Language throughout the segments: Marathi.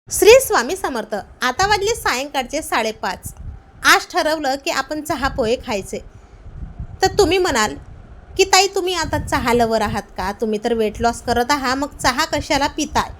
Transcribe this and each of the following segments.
श्री स्वामी समर्थ। आता वाजले सायंकाळचे 5:30। आज ठरवलं की आपण चहा पोहे खायचे। तर तुम्ही म्हणाल की ताई तुम्ही आता चहा लवर आहात का? तुम्ही तर वेट लॉस करत आहात, मग चहा कशाला पिताय?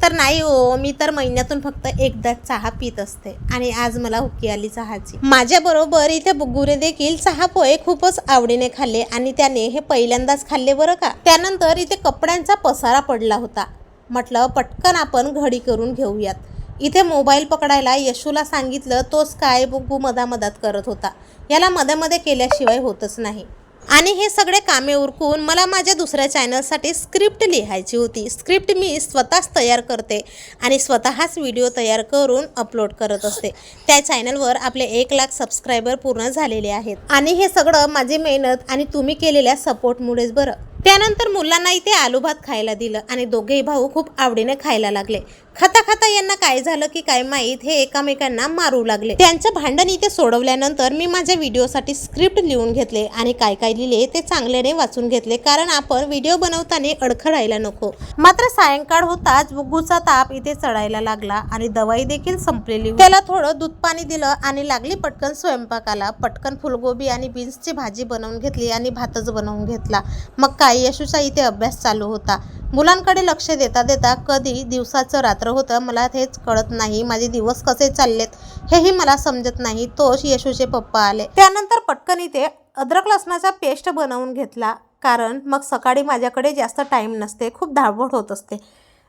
तर नाही हो, मी तर महिन्यातून फक्त एकदा चहा पित असते आणि आज मला हुकी आली चहाची। माझ्याबरोबर इथे बुग्गूने देखील चहा पोहे खूपच आवडीने खाल्ले आणि त्याने हे पहिल्यांदाच खाल्ले बरं का। त्यानंतर इथे कपड्यांचा पसारा पडला होता। म्हटलं पटकन आपण घडी करून घेऊयात। इथे मोबाईल पकडायला यशूला सांगितलं, तोच काय बुग्गू मधामधात करत होता। याला मध्ये केल्याशिवाय होतच नाही। आणि हे सगळे कामे उरकून मला माझ्या दुसऱ्या चॅनलसाठी स्क्रिप्ट लिहायची होती। स्क्रिप्ट मी स्वतःच तयार करते आणि स्वतःच व्हिडिओ तयार करून अपलोड करत असते। त्या चॅनलवर आपले 1 लाख सबस्क्रायबर पूर्ण झालेले आहेत आणि हे सगळं माझी मेहनत आणि तुम्ही केलेल्या सपोर्टमुळेच बरं। त्यानंतर मुलांना इथे आलू भात खायला दिलं आणि दोघेही भाऊ खूप आवडीने खायला लागले। खाता खाता यांना काय झालं की काय माहीत, हे एकामेकांना मारू लागले। त्यांचं भांडण इथे सोडवल्यानंतर मी माझ्या व्हिडिओसाठी स्क्रिप्ट लिहून घेतले आणि काय काय लिहिले ते चांगल्याने वाचून घेतले, कारण आपण व्हिडिओ बनवताना अडखळायला नको। मात्र सायंकाळ होताच बुग्गूचा ताप इथे चढायला लागला आणि दवाई देखील संपलेली। त्याला थोडं दूध पाणी दिलं आणि लागली पटकन स्वयंपाकाला। पटकन फुलगोबी आणि बीन्सची भाजी बनवून घेतली आणि भातच बनवून घेतला। मग काय यशूचा इथे अभ्यास चालू होता। मुलांकडे लक्ष देता देता कधी दिवसाचं रात्र होतं मला हेच कळत नाही। माझे दिवस कसे चाललेत हेही मला समजत नाही। तोच यशूचे पप्पा आले। त्यानंतर पटकन इथे अद्रक लसणाचा पेस्ट बनवून घेतला, कारण मग सकाळी माझ्याकडे जास्त टाईम नसते, खूप धावपळ होत असते।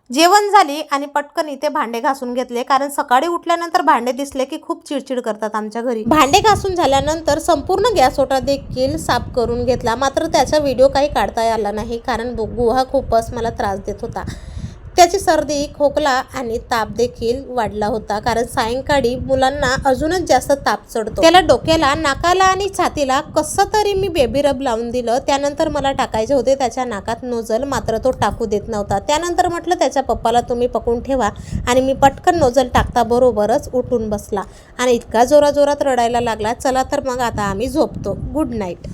जेवण झाली आणि पटकन इथे भांडे घासून घेतले, कारण सकाळी उठल्यानंतर भांडे दिसले की खूप चिडचिड करतात आमच्या घरी। भांडे घासून झाल्यानंतर संपूर्ण गॅस ओटा देखील साफ करून घेतला। मात्र त्याचा व्हिडिओ काही काढता आला नाही, कारण बुग्गू हा खूपच मला त्रास देत होता। त्याची सर्दी, खोकला आणि ताप देखील वाढला होता, कारण सायंकाळी मुलांना अजूनच जास्त ताप चढतो। त्याला डोक्याला, नाकाला आणि छातीला कसं तरी मी बेबी रब लावून दिलं। त्यानंतर मला टाकायचे होते त्याच्या नाकात नोझल, मात्र तो टाकू देत नव्हता। त्यानंतर म्हटलं त्याच्या पप्पाला तुम्ही पकडून ठेवा आणि मी पटकन नोझल टाकता बरोबरच उठून बसला आणि इतका जोरात रडायला लागला। चला तर मग आता आम्ही झोपतो। Good night.